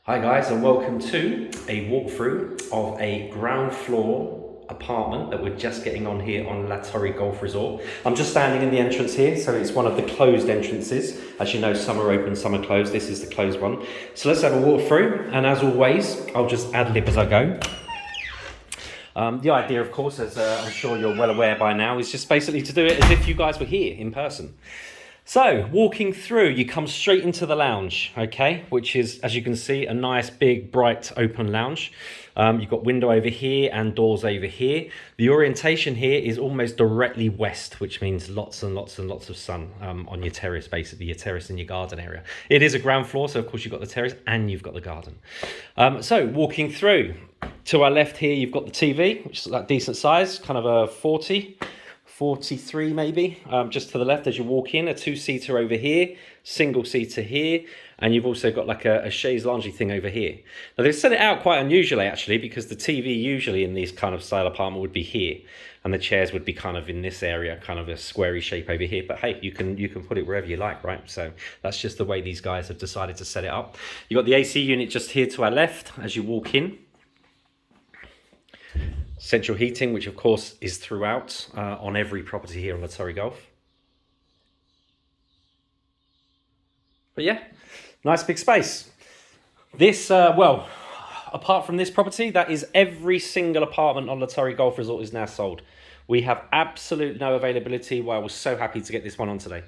Hi guys, and welcome to a walkthrough of a ground floor apartment that we're just getting on here on La Torre Golf Resort. I'm just standing in the entrance here, so it's one of the closed entrances. As you know, some are open, some are closed. This is the closed one. So let's have a walk through, and as always, I'll just ad-lib as I go. The idea, of course, as I'm sure you're well aware by now, is just basically to do it as if you guys were here in person. So, walking through, you come straight into the lounge, okay? Which is, as you can see, a nice, big, bright, open lounge. You've got window over here and doors over here. The orientation here is almost directly west, which means lots and lots and lots of sun on your terrace, basically, your terrace and your garden area. It is a ground floor, so of course you've got the terrace and you've got the garden. So, walking through, to our left here, you've got the TV, which is like decent size, kind of a 43 maybe, just to the left as you walk in, a two-seater over here, single-seater here, and you've also got like a chaise lounge thing over here. Now they've set it out quite unusually actually, because the TV usually in these kind of style apartment would be here, and the chairs would be kind of in this area, kind of a squarey shape over here, but hey, you can put it wherever you like, right? So that's just the way these guys have decided to set it up. You've got the AC unit just here to our left as you walk in. Central heating, which of course is throughout on every property here on La Torre Golf. But yeah, nice big space. This, well, apart from this property, that is every single apartment on La Torre Golf Resort is now sold. We have absolute no availability. Why I was so happy to get this one on today.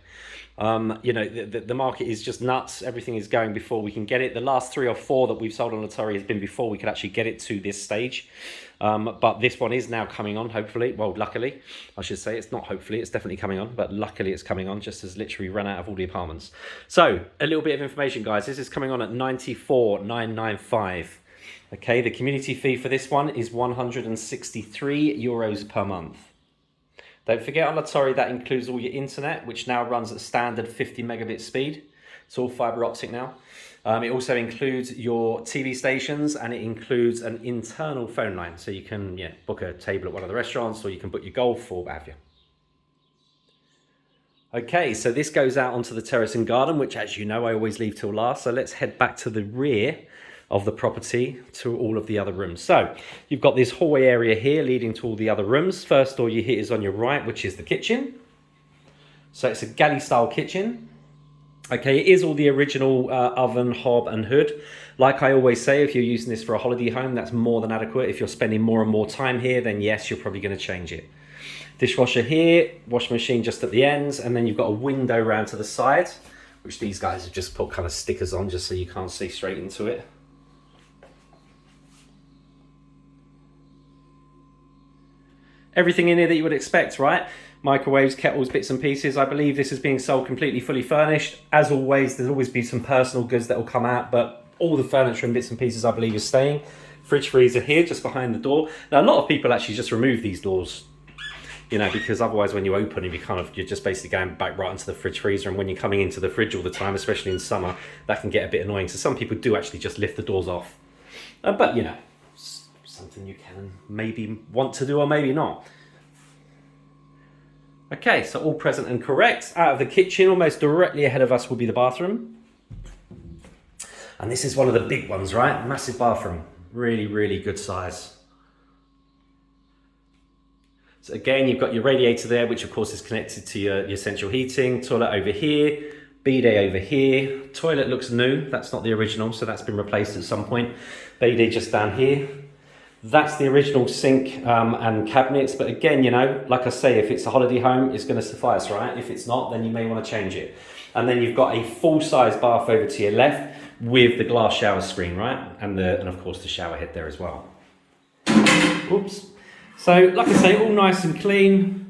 You know, the market is just nuts. Everything is going before we can get it. The last 3 or 4 that we've sold on La Torre has been before we could actually get it to this stage. But this one is now coming on, hopefully. Well, luckily, I should say. It's not hopefully, it's definitely coming on. But luckily it's coming on, just as literally run out of all the apartments. So, a little bit of information, guys. This is coming on at 94,995. Okay, the community fee for this one is €163 per month. Don't forget on La Torre that includes all your internet, which now runs at standard 50 megabit speed. It's all fiber optic now. It also includes your TV stations, and it includes an internal phone line. So you can book a table at one of the restaurants, or you can book your golf or what have you. Okay, so this goes out onto the terrace and garden, which, as you know, I always leave till last. So let's head back to the rear of the property to all of the other rooms. So you've got this hallway area here leading to all the other rooms. First door you hit is on your right, which is the kitchen. So it's a galley style kitchen. Okay, it is all the original oven, hob and hood. Like I always say, if you're using this for a holiday home, that's more than adequate. If you're spending more and more time here, then yes, you're probably going to change it. Dishwasher here, washing machine just at the ends, and then you've got a window round to the side, which these guys have just put kind of stickers on just so you can't see straight into it. Everything in here that you would expect, right? Microwaves, kettles, bits and pieces. I believe this is being sold completely fully furnished. As always, there'll always be some personal goods that will come out, but all the furniture and bits and pieces I believe is staying. Fridge freezer here, just behind the door. Now, a lot of people actually just remove these doors, you know, because otherwise when you open them, you're just basically going back right into the fridge freezer. And when you're coming into the fridge all the time, especially in summer, that can get a bit annoying. So some people do actually just lift the doors off. But, you know, something you can maybe want to do or maybe not. Okay, so all present and correct. Out of the kitchen, almost directly ahead of us will be the bathroom. And this is one of the big ones, right? Massive bathroom. Really, really good size. So again, you've got your radiator there, which of course is connected to your central heating. Toilet over here, bidet over here. Toilet looks new. That's not the original, so that's been replaced at some point. Bidet just down here. That's the original sink and cabinets. But again, you know, like I say, if it's a holiday home, it's going to suffice, right? If it's not, then you may want to change it. And then you've got a full-size bath over to your left with the glass shower screen, right? And of course the shower head there as well. Oops. So, like I say, all nice and clean.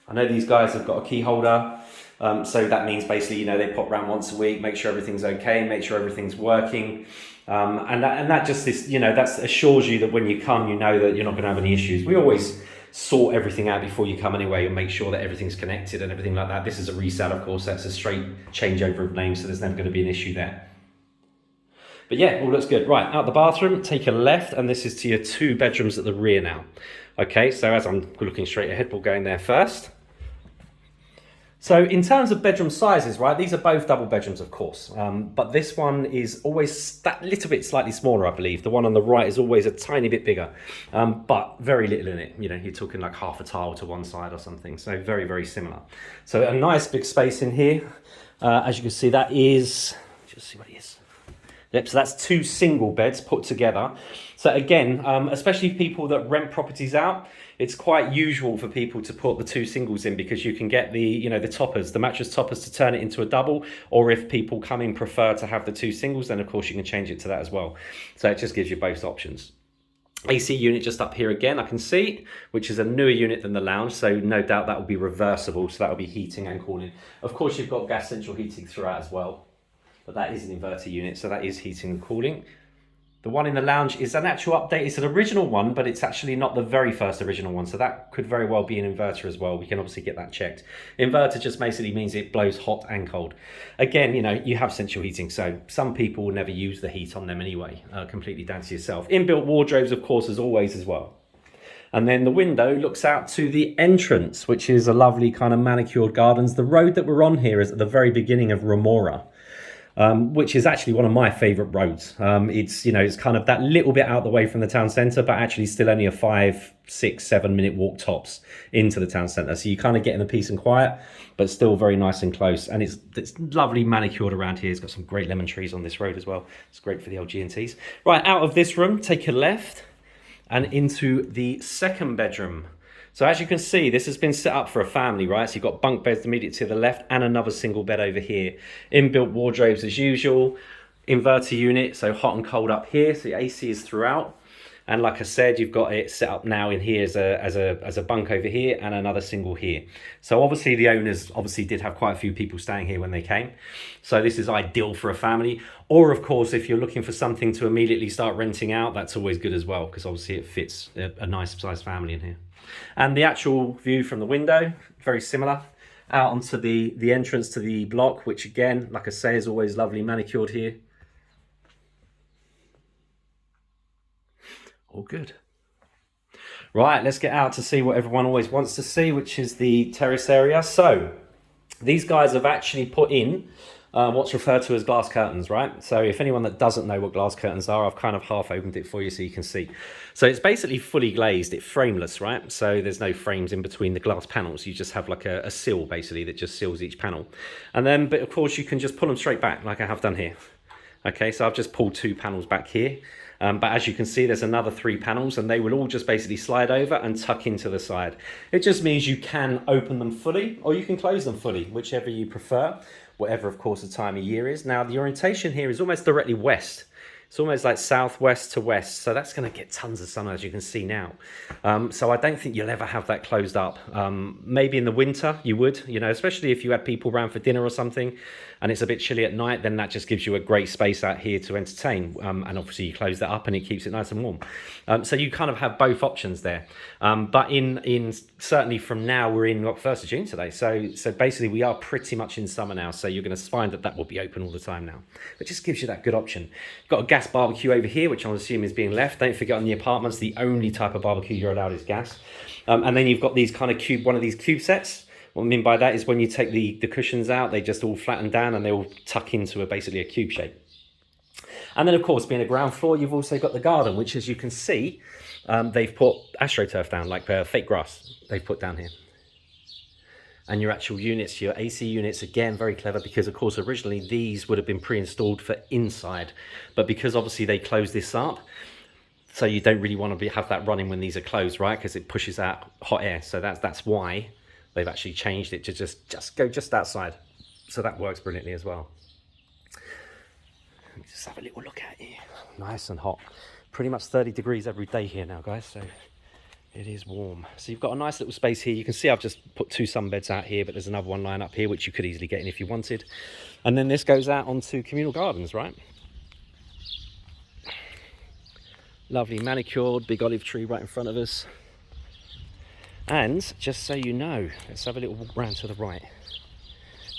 I know these guys have got a key holder. So that means basically, you know, they pop around once a week, make sure everything's okay, make sure everything's working. And that just is, you know, that assures you that when you come, you know that you're not going to have any issues. We always sort everything out before you come anyway and make sure that everything's connected and everything like that. This is a resale, of course, that's a straight changeover of names, so there's never going to be an issue there. But yeah, all looks good. Right, out the bathroom, take a left, and this is to your 2 bedrooms at the rear now. Okay, so as I'm looking straight ahead, we'll go in there first. So in terms of bedroom sizes, right, these are both double bedrooms, of course, but this one is always that little bit slightly smaller, I believe. The one on the right is always a tiny bit bigger, but very little in it. You know, you're talking like half a tile to one side or something. So very, very similar. So a nice big space in here. As you can see, that is, just see what it is. Yep, so that's 2 single beds put together. So again, especially people that rent properties out, it's quite usual for people to put the 2 singles in because you can get the, you know, the toppers, the mattress toppers to turn it into a double, or if people come in prefer to have the 2 singles, then of course you can change it to that as well. So it just gives you both options. AC unit just up here again, I can see, which is a newer unit than the lounge, so no doubt that will be reversible, so that will be heating and cooling. Of course you've got gas central heating throughout as well, but that is an inverter unit, so that is heating and cooling. The one in the lounge is an actual update. It's an original one, but it's actually not the very first original one. So that could very well be an inverter as well. We can obviously get that checked. Inverter just basically means it blows hot and cold. Again, you know, you have central heating, so some people will never use the heat on them anyway, completely down to yourself. Inbuilt wardrobes, of course, as always as well. And then the window looks out to the entrance, which is a lovely kind of manicured gardens. The road that we're on here is at the very beginning of Remora. Which is actually one of my favourite roads. It's, you know, it's kind of that little bit out the way from the town centre, but actually still only a 5, 6, 7 minute walk tops into the town centre. So you kind of get in the peace and quiet, but still very nice and close. And it's lovely manicured around here. It's got some great lemon trees on this road as well. It's great for the old G&Ts. Right, out of this room, take a left and into the second bedroom. So as you can see, this has been set up for a family, right? So you've got bunk beds immediately to the left and another single bed over here. Inbuilt wardrobes as usual. Inverter unit, so hot and cold up here. So the AC is throughout. And like I said, you've got it set up now in here as a bunk over here and another single here. So obviously the owners did have quite a few people staying here when they came. So this is ideal for a family. Or of course, if you're looking for something to immediately start renting out, that's always good as well, because obviously it fits a nice sized family in here. And the actual view from the window, very similar, out onto the entrance to the block, which again, like I say, is always lovely manicured here. All good. Right, let's get out to see what everyone always wants to see, which is the terrace area. So these guys have actually put in what's referred to as glass curtains, right? So if anyone that doesn't know what glass curtains are, I've kind of half opened it for you so you can see. So it's basically fully glazed, it's frameless, right? So there's no frames in between the glass panels. You just have like a sill basically that just seals each panel. And then, but of course you can just pull them straight back like I have done here. Okay, so I've just pulled 2 panels back here. But as you can see, there's another 3 panels and they will all just basically slide over and tuck into the side. It just means you can open them fully or you can close them fully, whichever you prefer, whatever, of course, the time of year is. Now, the orientation here is almost directly west. It's almost like southwest to west. So that's going to get tons of sun, as you can see now. So I don't think you'll ever have that closed up. Maybe in the winter you would, you know, especially if you had people around for dinner or something and it's a bit chilly at night, then that just gives you a great space out here to entertain. And obviously you close that up and it keeps it nice and warm. So you kind of have both options there. But in certainly from now, we're in 1st of June today. So basically we are pretty much in summer now. So you're going to find that will be open all the time now. It just gives you that good option. You've got a gas barbecue over here, which I'm assuming is being left. Don't forget, on the apartments, the only type of barbecue you're allowed is gas. And then you've got these kind of one of these cube sets. What I mean by that is when you take the cushions out, they just all flatten down and they all tuck into basically a cube shape. And then, of course, being a ground floor, you've also got the garden, which, as you can see, they've put astroturf down, like fake grass they've put down here. And your actual units, your AC units, again, very clever, because of course originally these would have been pre-installed for inside, but because obviously they closed this up, so you don't really want to have that running when these are closed, right? Because it pushes out hot air. So that's why they've actually changed it to just go just outside. So that works brilliantly as well. Let me just have a little look at you. Nice and hot. Pretty much 30 degrees every day here now, guys. So it is warm. So you've got a nice little space here. You can see I've just put 2 sunbeds out here, but there's another one lying up here, which you could easily get in if you wanted. And then this goes out onto communal gardens, right? Lovely manicured, big olive tree right in front of us. And just so you know, let's have a little walk round to the right.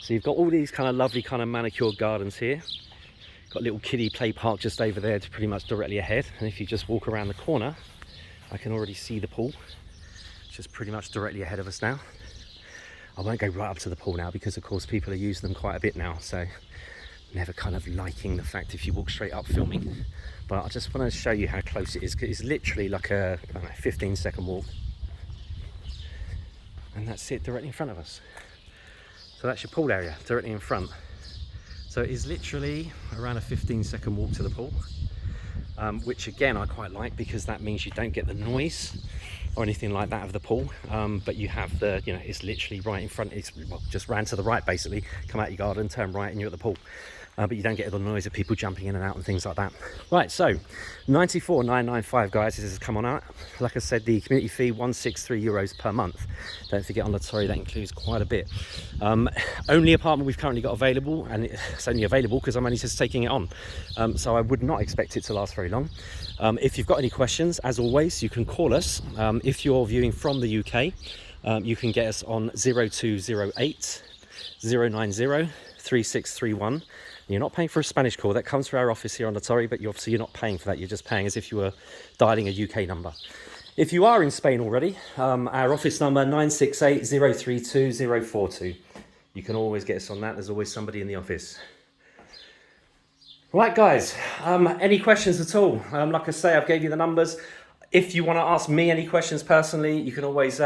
So you've got all these kind of lovely kind of manicured gardens here. Got a little kiddie play park just over there to pretty much directly ahead. And if you just walk around the corner, I can already see the pool, which is pretty much directly ahead of us now. I won't go right up to the pool now because of course people are using them quite a bit now, so never kind of liking the fact if you walk straight up filming. But I just want to show you how close it is. It's literally like a, I don't know, 15-second walk, and that's it, directly in front of us. So that's your pool area directly in front. So it is literally around a 15-second walk to the pool, which again I quite like because that means you don't get the noise or anything like that of the pool, but you have the, you know, it's literally right in front. It's, well, just ran to the right basically, come out your garden, turn right and you're at the pool. But you don't get the noise of people jumping in and out and things like that. Right, so 94,995 guys, this has come on out. Like I said, the community fee, €163 per month. Don't forget on La Torre, that includes quite a bit. Only apartment we've currently got available, and it's only available because I'm only just taking it on. So I would not expect it to last very long. If you've got any questions, as always, you can call us. If you're viewing from the UK, you can get us on 0208 090 3631. You're not paying for a Spanish call. That comes through our office here on La Torre, but you're not paying for that. You're just paying as if you were dialing a UK number. If you are in Spain already, our office number 968 032 042. You can always get us on that. There's always somebody in the office. Right, guys, any questions at all? Like I say, I've gave you the numbers. If you want to ask me any questions personally, you can always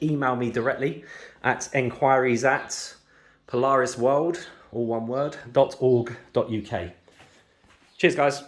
email me directly at enquiries@polarisworld, all one word, .org.uk. Cheers, guys.